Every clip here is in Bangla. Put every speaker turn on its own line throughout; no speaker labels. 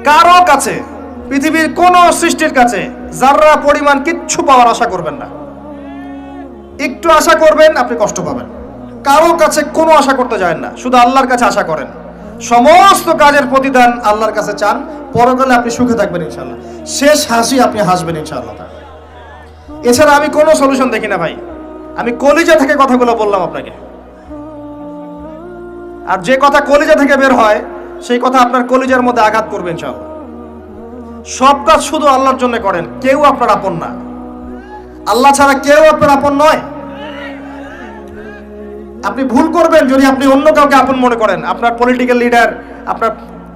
কারো কাছে, পৃথিবীর কোন সৃষ্টির কাছে যাররা পরিমাণ কিচ্ছু পাওয়ার আশা করবেন না। একটু আশা করবেন আপনি কষ্ট পাবেন। কারো কাছে কোনো আশা করতে যায় না, শুধু আল্লাহর কাছে আশা করেন। সমস্ত কাজের প্রতিদান আল্লাহর কাছে চান, পরকালে আপনি সুখে থাকবেন ইনশাআল্লাহ। শেষ হাসি আপনি হাসবেন ইনশাআল্লাহ। এছাড়া আমি কোনো সলিউশন দেখি না ভাই। আমি কলিজা থেকে কথাগুলো বললাম আপনাকে, আর যে কথা কলিজা থেকে বের হয় সেই কথা আপনার কলিজার মধ্যে আঘাত করবে ইনশাআল্লাহ। সব কাজ শুধু আল্লাহর জন্য করেন, কেউ আপনার আপন না। আল্লাহ ছাড়া কেউ আপনার আপন নয়। আপনি ভুল করবেন যদি আপনি অন্য কাউকে আপন মনে করেন। আপনার পলিটিক্যাল লিডার, আপনার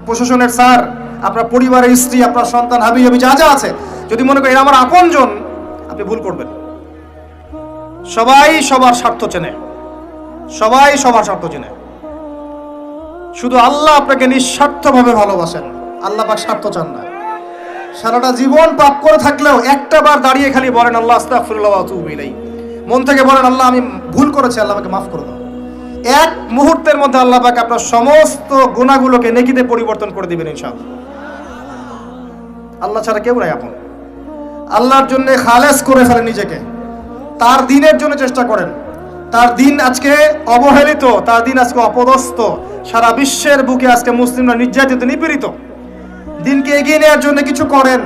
প্রশাসনের স্যার, আপনার পরিবারের স্ত্রী, আপনার সন্তান, হাবি হাবি যা যা আছে, যদি মনে করেন আমার আপনজন, আপনি ভুল করবেন। সবাই সবার স্বার্থ চেনে, সবাই সবার স্বার্থ চেনে। শুধু আল্লাহ আপনাকে নিঃস্বার্থভাবে ভালোবাসেন। আল্লাহ পাক স্বার্থ চান না। সারাটা জীবন পাপ করে থাকলেও একটা বার দাঁড়িয়ে খালি বলেন আল্লাহ আস্তাগফিরুল্লাহ ওয়া আতুবু ইলাইহি। মন থেকে বলেন আল্লাহ আমি ভুল করেছি, আল্লাহ আমাকে মাফ করে দাও। এক মুহূর্তের মধ্যে আল্লাহ পাক আপনার সমস্ত গুনাহগুলোকে নেকিতে পরিবর্তন করে দিবেন ইনশাআল্লাহ। আল্লাহ ছাড়া কেউ নাই আপন। আল্লাহর জন্য খালেস করে ফেলেন নিজেকে, তার দিনের জন্য চেষ্টা করেন। তার দিন আজকে অবহেলিত, তার দিন আজকে অপদস্থ। সারা বিশ্বের বুকে আজকে মুসলিমরা নির্যাতিত, নিপীড়িত। দিনকে এগিয়ে নেওয়ার জন্য কিছু করেন।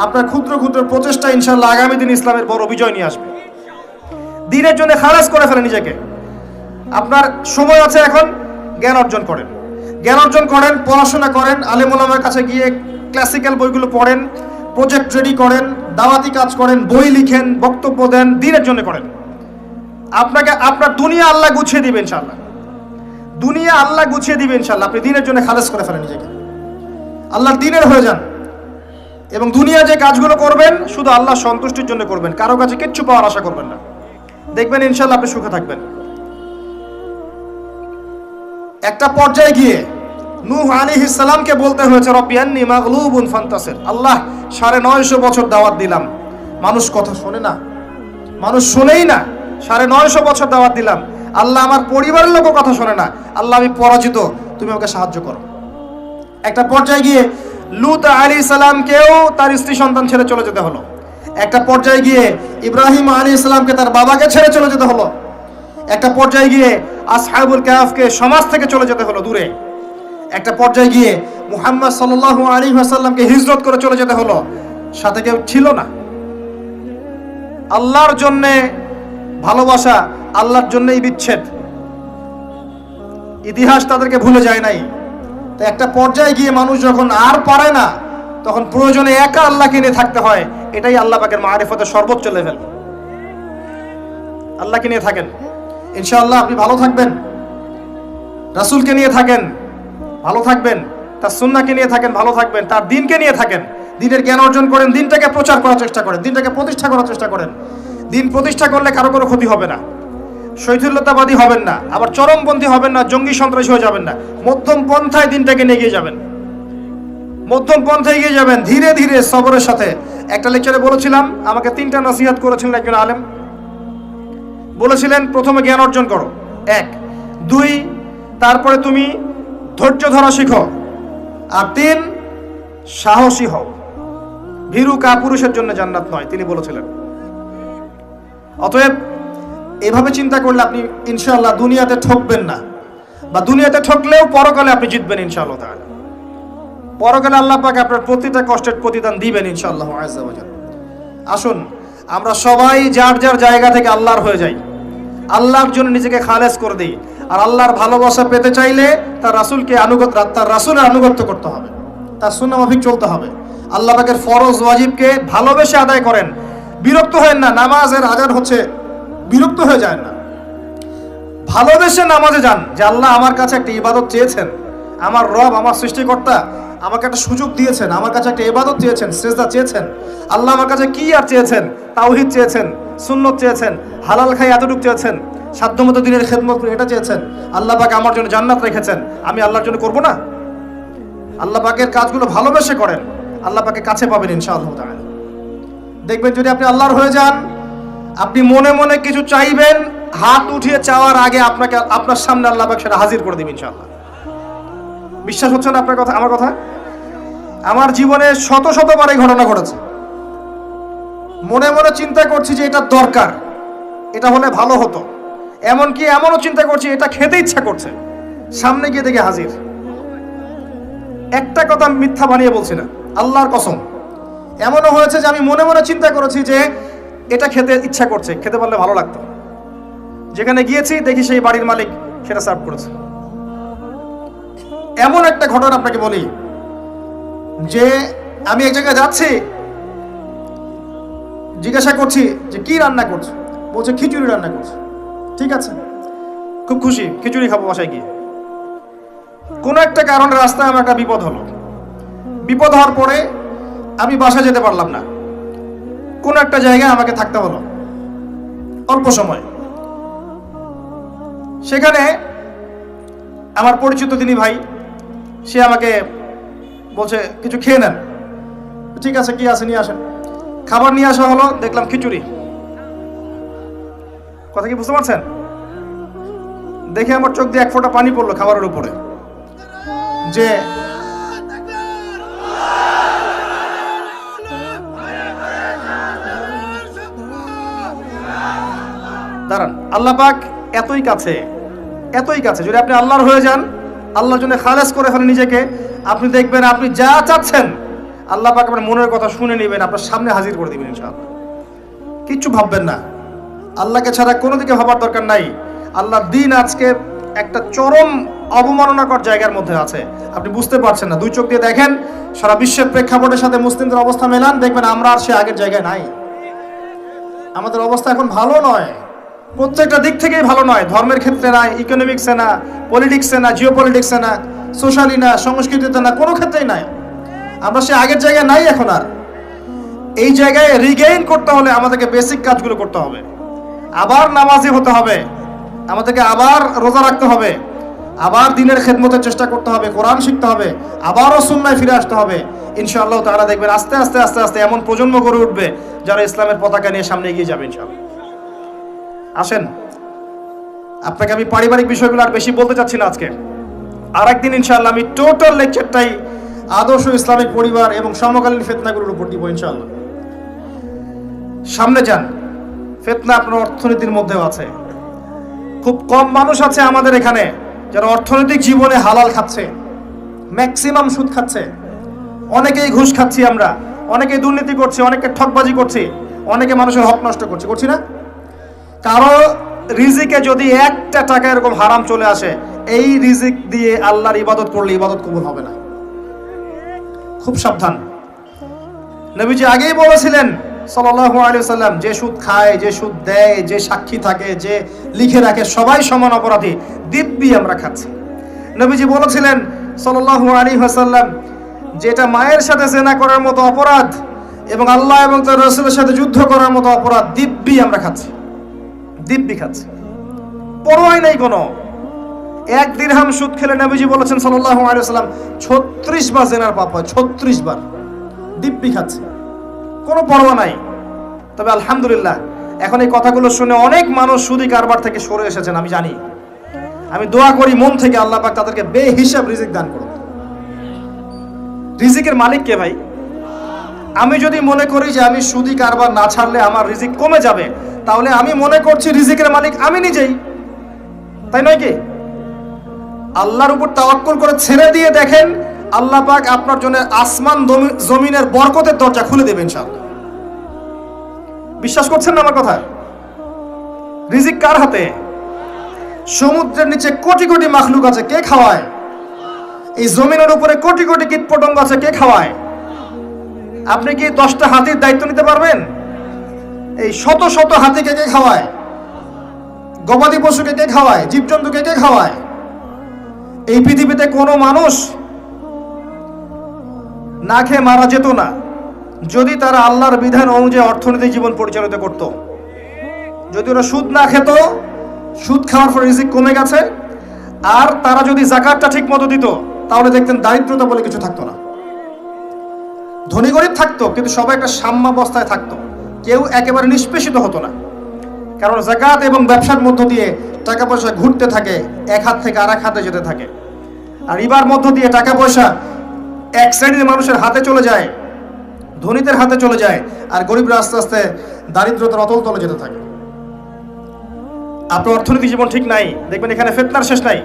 আপনার ক্ষুদ্র ক্ষুদ্র প্রচেষ্টা ইনশাআল্লাহ আগামী দিন ইসলামের বড় বিজয় নিয়ে আসবে। দিনের জন্য খালাস করে ফেলেন নিজেকে। আপনার সময় আছে এখন, জ্ঞান অর্জন করেন, জ্ঞান অর্জন করেন, পড়াশোনা করেন, আলেম ওলামার কাছে গিয়ে ক্লাসিক্যাল বইগুলো পড়েন, প্রজেক্ট রেডি করেন, দাওয়াতি কাজ করেন, বই লিখেন, বক্তব্য দেন, দিনের জন্য করেন। আপনাকে আপনার দুনিয়া আল্লাহ গুছিয়ে দিবে ইনশাআল্লাহ। দুনিয়া আল্লাহ গুছিয়ে দিবে ইনশাআল্লাহ। আপনি দিনের জন্য খালাস করে ফেলেন নিজেকে, আল্লাহর দিনের হয়ে যান। এবং দুনিয়া যে কাজগুলো করবেন শুধু আল্লাহ সন্তুষ্টির জন্য করবেন, কারো কাছে কিচ্ছু পাওয়ার আশা করবেন না। দেখবেন ইনশাআল্লাহ আপনি সুখে থাকবেন। একটা পর্যায়ে গিয়ে নূহ আলাইহিস সালামকে বলতে হয়েছে রব্বি আন্নী মাগলুবুন ফান্তাসির। আল্লাহ 950 বছর দাওয়াত দিলাম, মানুষ কথা শোনে না, মানুষ শোনেই না। 950 বছর দাওয়াত দিলাম, আল্লাহ আমার পরিবারের লোকও কথা শোনে না। আল্লাহ আমি পরাজিত, তুমি আমাকে সাহায্য করো। একটা পর্যায়ে গিয়ে লূত আলাইহিস সালামকেও তার স্ত্রী সন্তান ছেড়ে চলে যেতে হলো। একটা পর্যায়ে গিয়ে ইব্রাহিম আলাইহিস সালামকে তার বাবাকে ছেড়ে চলে যেতে হলো। একটা পর্যায়ে গিয়ে আসহাবুল কাহফকে সমাজ থেকে চলে যেতে হলো দূরে। একটা পর্যায়ে গিয়ে মুহাম্মদ সাল্লাল্লাহু আলাইহি ওয়াসাল্লামকে হিজরত করে চলে যেতে হলো, সাথে কেউ ছিল না। আল্লাহর জন্য ভালোবাসা, আল্লাহর জন্যই বিচ্ছেদ। ইতিহাস তাদেরকে ভুলে যায় নাই। তো একটা পর্যায়ে গিয়ে মানুষ যখন আর পারে না, তখন প্রয়োজনে একা আল্লাহকে নিয়ে থাকতে হয়। এটাই আল্লাহ পাকের মারিফতের সর্বোচ্চ লেভেল। আল্লাহকে নিয়ে থাকেন, ইনশাআল্লাহ আপনি ভালো থাকবেন। রাসূলকে নিয়ে থাকেন, ভালো থাকবেন। তার সুন্নাহকে নিয়ে থাকেন, ভালো থাকবেন। তার দিনকে নিয়ে থাকেন, দিনের জ্ঞান অর্জন করেন, দিনটাকে প্রচার করার চেষ্টা করেন, দিনটাকে প্রতিষ্ঠা করার চেষ্টা করেন। দিন প্রতিষ্ঠা করলে কারো কোনো ক্ষতি হবে না। শৈথিল্যতাবাদী হবেন না, আবার চরমপন্থী হবেন না, জঙ্গি সন্ত্রাসী হয়ে যাবেন না। মধ্যম পন্থায় দিনটাকে নিয়ে গিয়ে যাবেন, মধ্যম পন্থায় এগিয়ে যাবেন, ধীরে ধীরে সবরের সাথে। একটা লেকচারে বলেছিলাম, আমাকে 3টা নসিহত করেছিলেন একজন আলেম। বলেছিলেন প্রথমে জ্ঞান অর্জন করো, 1, 2, তারপরে তুমি ধৈর্য ধরা শিখো, আর 3 সাহসী হও। ভীরু কাপুরুষের জন্য জান্নাত নয়, তিনি বলেছিলেন। অতএব এভাবে চিন্তা করলে আপনি ইনশাআল্লাহ দুনিয়াতে ঠকবেন না, বা দুনিয়াতে ঠকলেও পরকালে আপনি জিতবেন ইনশাআল্লাহ তাআলা। পরকালে আল্লাহ পাক আপনার প্রতিটা কষ্টের প্রতিদান দিবেন ইনশাআল্লাহ আযজা ওয়া জাল। আসুন আমরা সবাই যার যার জায়গা থেকে আল্লাহর হয়ে যাই, আল্লাহর জন্য নিজেকে খালেস করে দিই। আর আল্লাহর ভালোবাসা পেতে চাইলে তার রাসূলকে তার রাসূলের আনুগত্য করতে হবে, তার সুন্নাহ মাফিক চলতে হবে। আল্লাহ পাকের ফরজ ওয়াজিবকে ভালোবেসে আদায় করেন, বিরক্ত হয়েন না। নামাজের আজান হচ্ছে, বিরক্ত হয়ে যায় না, ভালোবেসে নামাজে যান। যে আল্লাহ আমার কাছে একটা ইবাদত চেয়েছেন, আমার রব, আমার সৃষ্টিকর্তা আমাকে একটা সুযোগ দিয়েছেন, আমার কাছে একটা ইবাদত চেয়েছেন, সিজদা চেয়েছেন। আল্লাহ আমার কাছে কি আর চেয়েছেন? তাওহীদ চেয়েছেন, সুন্নত চেয়েছেন, হালাল খাই এতটুকু চেয়েছেন, সাধ্যমতো দিনের খেদমত করে এটা চেয়েছেন। আল্লাহ পাক আমার জন্য জান্নাত রেখেছেন, আমি আল্লাহর জন্য করব না? আল্লাহ পাকের কাজগুলো ভালোবেসে করেন, আল্লাহ পাকে কাছে পাবেন ইনশাআল্লাহ তাআলা। দেখবেন যদি আপনি আল্লাহর হয়ে যান, আপনি মনে মনে কিছু চাইবেন, হাত উঠিয়ে চাওয়ার আগে আপনার সামনে আল্লাহ পাক সেটা হাজির করে দিবেন ইনশাআল্লাহ। বিশ্বাস হচ্ছে না আপনার কথা, আমার কথা? আমার জীবনে শত শতবার এই ঘটনা ঘটেছে। মনে মনে চিন্তা করছি যে এটা দরকার, এটা হলে ভালো হতো, এমনকি এমনও চিন্তা করছি এটা খেতে ইচ্ছা করছে, সামনে গিয়ে দেখে হাজির। একটা কথা আমি মিথ্যা বানিয়ে বলছি না, আল্লাহর কসম। এমনও হয়েছে যে আমি মনে মনে চিন্তা করেছি যে এটা খেতে ইচ্ছা করছে, খেতে পারলে ভালো লাগতো। যেখানে গিয়েছি দেখি সেই বাড়ির মালিক সেটা সার্ভ করেছে। এমন একটা ঘটনা আপনাকে বলি যে আমি এক জায়গায় যাচ্ছি, জিজ্ঞাসা করছি যে কি রান্না করছো, বলছে খিচুড়ি রান্না করছে। ঠিক আছে, খুব খুশি, খিচুড়ি খাবো বাসায় গিয়ে। কোনো একটা কারণে রাস্তায় আমার একটা বিপদ হলো। বিপদ হওয়ার পরে আমি বাসায় যেতে পারলাম না, কোনো একটা জায়গায় আমাকে থাকতে হলো অল্প সময়। সেখানে আমার পরিচিত তিনি ভাই, সে আমাকে বলছে কিছু খেয়ে নেন। ঠিক আছে, কি আছে নিয়ে আসেন। খাবার নিয়ে আসা হলো, দেখলাম খিচুড়ি। কথা কি বুঝতে পারছেন? দেখে আমার চোখ দিয়ে এক ফোঁটা পানি পড়লো খাবারের উপরে। যে দাঁড়ান, আল্লাহ পাক এতই কাছে, এতই কাছে। যদি আপনি আল্লাহর হয়ে যান, আল্লাহর জন্য খালেস করে ফেলেন নিজেকে, আপনি দেখবেন আপনি যা চাচ্ছেন আল্লাহ পাক আপনার মনের কথা শুনে নেবেন, আপনার সামনে হাজির করে দিবেন ইনশাআল্লাহ। কিচ্ছু ভাববেন না, আল্লাহকে ছাড়া কোনো দিকে ভাবার দরকার নাই। আল্লাহর দিন আজকে একটা চরম অবমাননাকর জায়গার মধ্যে আছে, আপনি বুঝতে পারছেন না। দুই চোখ দিয়ে দেখেন, সারা বিশ্বের প্রেক্ষাপটের সাথে মুসলিমদের অবস্থা মেলান, দেখবেন আমরা আর সে আগের জায়গায় নাই। আমাদের অবস্থা এখন ভালো নয়, প্রত্যেকটা দিক থেকেই ভালো নয়। ধর্মের ক্ষেত্রে না, ইকোনমিক্সে না, পলিটিক্সে না, জিও পলিটিক্সে না, সোশ্যালি না, সংস্কৃতিতে না, কোনো ক্ষেত্রেই নাই। আমরা সে আগের জায়গায় নাই এখন আর। এই জায়গায় রিগেইন করতে হলে আমাদেরকে বেসিক কাজগুলো করতে হবে। আবার নামাজি হতে হবে, আমাদেরকে আবার রোজা রাখতে হবে, আবার দিনের খেদমতের চেষ্টা করতে হবে, কোরআন শিখতে হবে, আবারও সুন্নায় ফিরে আসতে হবে। ইনশাআল্লাহ তাআলা দেখবেন আস্তে আস্তে আস্তে আস্তে এমন প্রজন্ম গড়ে উঠবে যারা ইসলামের পতাকা নিয়ে সামনে এগিয়ে যাবে ইনশাআল্লাহ। আসেন, আপনাকে আমি পারিবারিক বিষয়গুলো আর বেশি বলতে চাচ্ছি না আজকে। আর একদিন ইনশাআল্লাহ আমি টোটাল লেকচারটাই আদর্শ ইসলামিক পরিবার এবং সমকালীন ফিতনাগুলোর উপর দিব ইনশাআল্লাহ। সামনে যান, ফিতনা আপনার অর্থনীতির মধ্যেও আছে। খুব কম মানুষ আছে আমাদের এখানে যারা অর্থনৈতিক জীবনে হালাল খাচ্ছে, ম্যাক্সিমাম সুদ খাচ্ছে। অনেকেই ঘুষ খাচ্ছি আমরা, অনেকেই দুর্নীতি করছি, অনেকে ঠকবাজি করছি, অনেকে মানুষের হক নষ্ট করছি, করছি না? কারো রিজিকে যদি একটা টাকা এরকম হারাম চলে আসে, এই রিজিক দিয়ে আল্লাহর ইবাদত করলে ইবাদত কবুল হবে না। খুব সাবধান। নবীজি আগেই বলেছিলেন সাল্লাল্লাহু আলাইহি ওয়াসাল্লাম, যে সুদ খায়, যে সুদ দেয়, যে সাক্ষী থাকে, যে লিখে রাখে, সবাই সমান অপরাধী। দিব্যি আমরা খাচ্ছি। নবীজি বলেছিলেন সাল্লাল্লাহু আলাইহি ওয়াসাল্লাম, যেটা মায়ের সাথে জেনা করার মতো অপরাধ এবং আল্লাহ এবং তার রাসূলের সাথে যুদ্ধ করার মতো অপরাধ, দিব্যি আমরা খাচ্ছি, দিব্যি খাচ্ছি, পরোয়াই নাই কোনো। এক দিরহাম সুদ খেলে নবীজি বলেছেন সাল্লাল্লাহু আলাইহি ওয়াসাল্লাম 36 বার জেনার পাপ হয়, 36 বার। দিব্যি খাচ্ছি, কোনো পরোয়া নাই। তবে আলহামদুলিল্লাহ এখন এই কথাগুলো শুনে অনেক মানুষ সুদি কারবার থেকে সরে এসেছেন, আমি জানি। আমি দোয়া করি মন থেকে আল্লাহ পাক তাদেরকে বেহিসাব রিজিক দান করুন। রিজিকের মালিক কে ভাই? আমি যদি মনে করি যে আমি সুদি কারবার না ছাড়লে আমার রিজিক কমে যাবে, তাহলে আমি মনে করছি রিজিকের মালিক আমি নিজেই, তাই নয় কি? আল্লাহর উপর তাওয়াক্কুল করে ছেড়ে দিয়ে দেখেন, আল্লাহ পাক আপনার জন্য আসমান জমিনের বরকতের দরজা খুলে দেবেন ইনশাআল্লাহ। বিশ্বাস করছেন না আমার কথা? রিজিক কার হাতে? সমুদ্রের নিচে কোটি কোটি মাখলুক আছে, কে খাওয়ায়? এই জমিনের উপরে কোটি কোটি কীটপতঙ্গ আছে, কে খাওয়ায়? আপনি কি 10টা হাতির দায়িত্ব নিতে পারবেন? এই শত শত হাতিকে কে খাওয়ায়? গবাদি পশুকে কে খাওয়ায়? জীবজন্তুকে কে খাওয়ায়? এই পৃথিবীতে কোনো মানুষ না খেয়ে মারা যেত না যদি তারা আল্লাহর বিধান অনুযায়ী অর্থনৈতিক জীবন পরিচালিত করত। যদি ওরা সুদ না খেত, সুদ খাওয়ার পর রিজিক কমে গেছে, আর তারা যদি যাকাতটা ঠিক মতো দিত, তাহলে দেখতেন দারিদ্রতা বলে কিছু থাকতো না। ধনী গরিব থাকতো, কিন্তু সবাই একটা সাম্যাবস্থায় থাকতো, কেউ একেবারে নিষ্পেষিত হতো না। কারণ যাকাত এবং ব্যবসার মধ্য দিয়ে টাকা পয়সা ঘুরতে থাকে, এক হাত থেকে আরেক হাতে যেতে থাকে। আর রিবার মধ্য দিয়ে টাকা পয়সা এক শ্রেণীর মানুষের হাতে চলে যায়, ধনীদের হাতে চলে যায়, আর গরিবরা আস্তে আস্তে দারিদ্রতার অতল তলে যেতে থাকে। আপনার অর্থনৈতিক জীবন ঠিক নাই, দেখবেন এখানে ফিতনার শেষ নাই।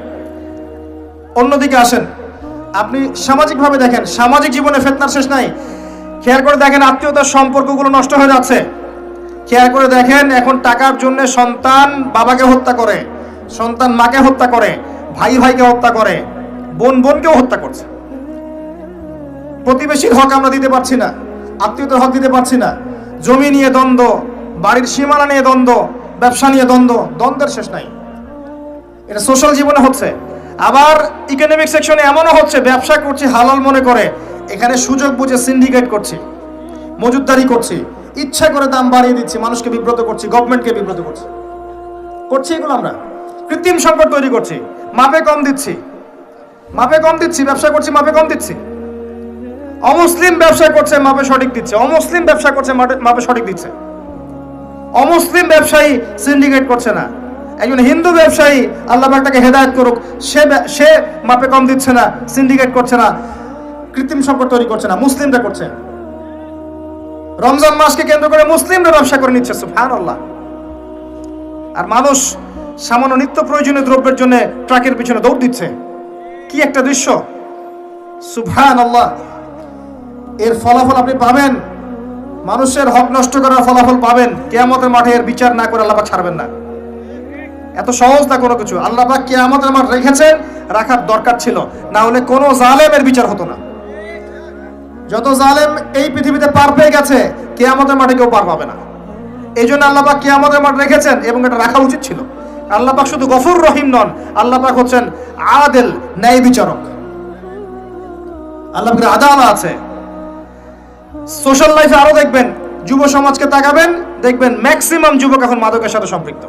অন্যদিকে আসেন, আপনি সামাজিকভাবে দেখেন, সামাজিক জীবনে ফিতনার শেষ নাই। খেয়াল করে দেখেন আত্মীয়তার সম্পর্কগুলো নষ্ট হয়ে যাচ্ছে। খেয়াল করে দেখেন এখন টাকার জন্য সন্তান বাবাকে হত্যা করে, সন্তান মাকে হত্যা করে, ভাই ভাইকে হত্যা করে, বোন বোনকেও হত্যা করছে। প্রতিবেশীর হক আমরা দিতে পারছি না, আত্মীয়তার হক দিতে পারছি না, জমি নিয়ে দ্বন্দ্ব, বাড়ির সীমানা নিয়ে দ্বন্দ্ব, ব্যবসা নিয়ে দ্বন্দ্ব, দ্বন্দ্বের শেষ নাই। এটা সোশ্যাল জীবনে হচ্ছে। আবার ইকোনমিক সেকশনে এমনও হচ্ছে, ব্যবসা করছি হালাল মনে করে, এখানে সুযোগ বুঝে সিন্ডিকেট করছি, মজুতদারি করছি, ইচ্ছা করে দাম বাড়িয়ে দিচ্ছি, মানুষকে বিব্রত করছি, গভর্নমেন্টকে বিব্রত করছি। এগুলো আমরা কৃত্রিম সংকট তৈরি করছি, মাপে কম দিচ্ছি, ব্যবসা করছি মাপে কম দিচ্ছি। অমুসলিম ব্যবসা করছে মাপে সঠিক দিচ্ছে, অমুসলিম ব্যবসা করছে মাপে সঠিক দিচ্ছে। অমুসলিম ব্যবসায়ী সিন্ডিকেট করছে না, একজন হিন্দু ব্যবসায়ী আল্লাহ পাক তাকে হেদায়েত করুক, সে মাপে কম দিচ্ছে না, সিন্ডিকেট করছে না, কৃত্রিম সংকট তৈরি করছে না, মুসলিমরা করছে। রমজান মাসকে কেন্দ্র করে মুসলিমরা ব্যবসা করে নিচ্ছে, সুবহানাল্লাহ। আর মানুষ সামান্য নিত্য প্রয়োজনীয় দ্রব্যের জন্য ট্রাকের পিছনে দৌড় দিচ্ছে। কি একটা দৃশ্য, সুবহানাল্লাহ। এর ফলাফল আপনি পাবেন, মানুষের হক নষ্ট করার ফলাফল পাবেন। কিয়ামতের মাঠে এর বিচার না করে আল্লাহ পাক ছাড়বেন না। এত সহজ না কোনো কিছু। আল্লাহ পাক কিয়ামতের মাঠ রেখেছেন, রাখার দরকার ছিল, না হলে কোনো জালেমের বিচার হতো না। যত জালেম এই পৃথিবীতে পার পেয়ে গেছে, কিয়ামতের মাঠে কেউ পার পাবে না। এই জন্য আল্লাহ পাক কিয়ামতের মাঠ রেখেছেন, এবং এটা রাখা উচিত ছিল। আল্লাহ পাক শুধু গফুর রহিম নন, আল্লাহ পাক হচ্ছেন আদেল, ন্যায় বিচারক। আল্লাহ পাকের আদালত আছে। সোশ্যাল লাইফে আরো দেখবেন, যুব সমাজকে তাকাবেন, দেখবেন ম্যাক্সিমাম যুবক এখন মাদকের সাথে সম্পৃক্ত।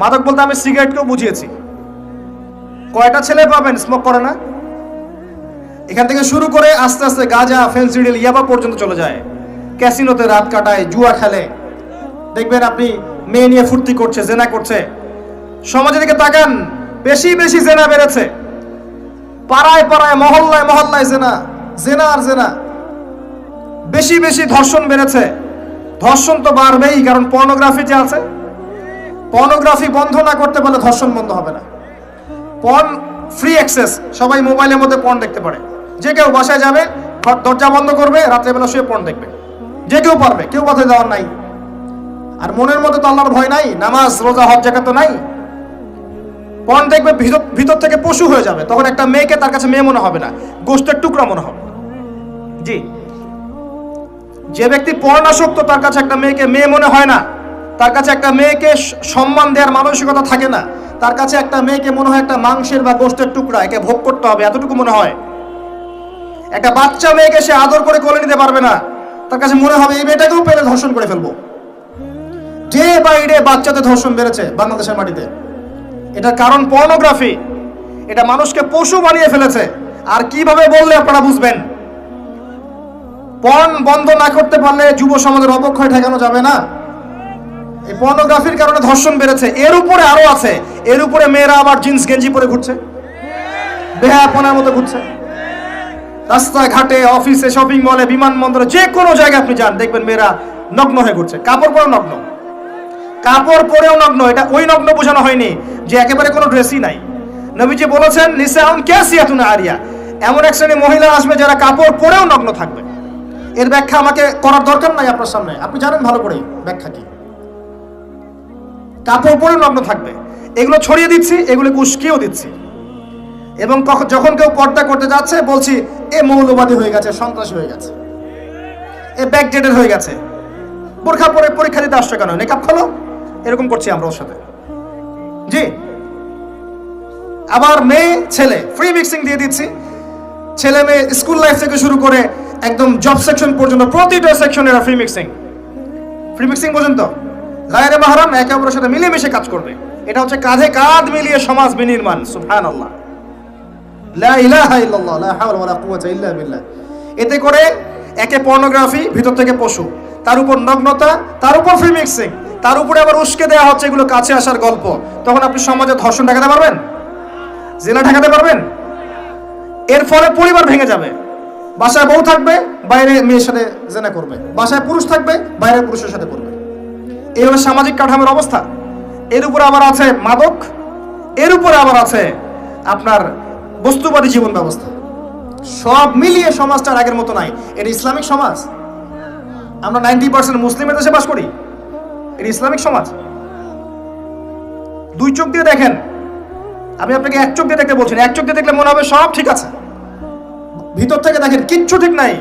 মাদক বলতে আমি সিগারেটকেও বুঝিয়েছি। কয়টা ছেলে পাবেন স্মোক করে না? এখান থেকে শুরু করে আস্তে আস্তে গাঁজা, ফেন্সিডিল, ইয়াবা পর্যন্ত চলে যায়। ক্যাসিনোতে রাত কাটায়, জুয়া খেলে, দেখবেন আপনি মেয়ে নিয়ে ফুর্তি করছে, জেনা করছে। সমাজের দিকে তাকান, বেশি বেশি জেনা বেড়েছে। পাড়ায় পাড়ায়, মহল্লায় মহল্লায় জেনা, জেনা আর জেনা। বেশি বেশি ধর্ষণ বেড়েছে। ধর্ষণ তো বাড়বেই, কারণ পর্নোগ্রাফি যে আছে, পর্নোগ্রাফি বন্ধ না করতে পারলে ধর্ষণ বন্ধ হবে না। পর্ন ফ্রি অ্যাক্সেস, সবাই মোবাইলের মধ্যে পর্ন দেখতে পারে। যে কেউ বাসায় যাবে, দরজা বন্ধ করবে, রাত্রেবেলা শুয়ে পর্ন দেখবে, যে কেউ পারবে, কেউ বাধা দেওয়ার নাই। আর মনের মধ্যে তো আল্লাহর ভয় নাই, নামাজ রোজা হজ জাকাত তো নাই। পর্ন দেখবে, ভিতর থেকে পশু হয়ে যাবে। তখন একটা মেয়েকে তার কাছে মেয়ে মনে হবে না, গোশতের টুকরা মনে হবে। জি, যে ব্যক্তি পর্নাসক্ত, তার কাছে একটা মেয়েকে মেয়ে মনে হয় না, তার কাছে একটা মেয়েকে সম্মান দেওয়ার মানসিকতা থাকে না। তার কাছে একটা মেয়েকে মনে হয় একটা মাংসের বা গোশতের টুকরা, একে ভোগ করতে হবে, এতটুকু মনে হয়। একটা বাচ্চা মেয়েকে সে আদর করে কোলে নিতে পারবে না, তার কাছে মনে হবে এই মেয়েটাকেও পেলে ধর্ষণ করে ফেলবো। ডে বাই ডে বাচ্চাদের ধর্ষণ বেড়েছে বাংলাদেশের মাটিতে। এটার কারণ পর্নোগ্রাফি। এটা মানুষকে পশু বানিয়ে ফেলেছে। আর কিভাবে বললে আপনারা বুঝবেন? পর্ন বন্ধ না করতে পারলে যুব সমাজের অবক্ষয় ঠেকানো যাবে না। এই পর্নোগ্রাফির কারণে ধর্ষণ বেড়েছে। এর উপরে আরো আছে, এর উপরে মেয়েরা আবার জিন্স গেঞ্জি পরে ঘুরছে, বেহায়াপনার মতো ঘুরছে। রাস্তাঘাটে, অফিসে, শপিং মলে, বিমানবন্দরে, যে কোনো জায়গায় আপনি যান, দেখবেন মেয়েরা নগ্ন হয়ে ঘুরছে। কাপড় পরেও নগ্ন, কাপড় পরেও নগ্ন। এটা ওই নগ্ন বোঝানো হয়নি যে একেবারে কোনো ড্রেসই নাই। নবীজি বলেছেন নিসাউন কাসিয়াতুন আরিয়া, এমন এক শ্রেণী মহিলা আসবে যারা কাপড় পরেও নগ্ন থাকবে। এর ব্যাখ্যা আমাকে করার দরকার নাই আপনার সামনে, আপনি জানেন ভালো করে ব্যাখ্যা কি। কাপড় পরে নগ্ন থাকবে, এগুলো ছড়িয়ে দিচ্ছি, এগুলোকে উস্কিয়েও দিচ্ছি। এবং যখন কেউ পর্দা করতে যাচ্ছে, বলছি এ মৌলবাদী হয়ে গেছে, সন্ত্রাসী হয়ে গেছে, এ ব্যাকডেটেড হয়ে গেছে, বোরখা পরে পরীক্ষা দিতে আসছে কেন, নেকাব খোলো, এরকম করছি আমরা ওর সাথে। জি, আবার মেয়ে ছেলে ফ্রি মিক্সিং দিয়ে দিচ্ছি। ছেলে মেয়ে স্কুল লাইফ থেকে শুরু করে একদম জব সেকশন পর্যন্ত প্রতিটা সেকশনে ফ্রি মিক্সিং পর্যন্ত। গায়রে মাহরাম একে অপরের সাথে মিলেমিশে কাজ করবে। এটা হচ্ছে কাঁধে কাঁধ মিলিয়ে সমাজ বিনির্মাণ। সুবহানাল্লাহ, লা ইলাহা ইল্লাল্লাহ, লা হাওলা ওয়ালা কুওয়াতা ইল্লা বিল্লাহ। এতে করে একে পর্নোগ্রাফি, ভিতর থেকে পশু, তার উপর নগ্নতা, তার উপর ফ্রি মিক্সিং, তার উপরে আবার উস্কে দেওয়া হচ্ছে এগুলো কাছে আসার গল্প। তখন আপনি সমাজে ধর্ষণ ঠেকাতে পারবেন? জিনা ঠেকাতে পারবেন? এর ফলে পরিবার ভেঙে যাবে। বাসায় বউ থাকবে, বাইরে মেয়ের সাথে জেনা করবে, বাসায় পুরুষ থাকবে, বাইরে পুরুষের সাথে করবে। এই হলো সামাজিক কাঠামোর অবস্থা। এর উপরে আবার আছে মাদক, এর উপরে আবার আছে আপনার বস্তুবাদী জীবন ব্যবস্থা। সব মিলিয়ে সমাজটা আগের মতো নাই। এটা ইসলামিক সমাজ। আমরা 90% মুসলিমের দেশে বাস করি, এটা ইসলামিক সমাজ। দুই চোখ দিয়ে দেখেন, আমি আপনাকে এক চোখ দিয়ে দেখতে বলছি না। এক চোখ দিয়ে দেখলে মনে হবে সব ঠিক আছে, ভিতর থেকে দেখেন কিচ্ছু ঠিক নাই।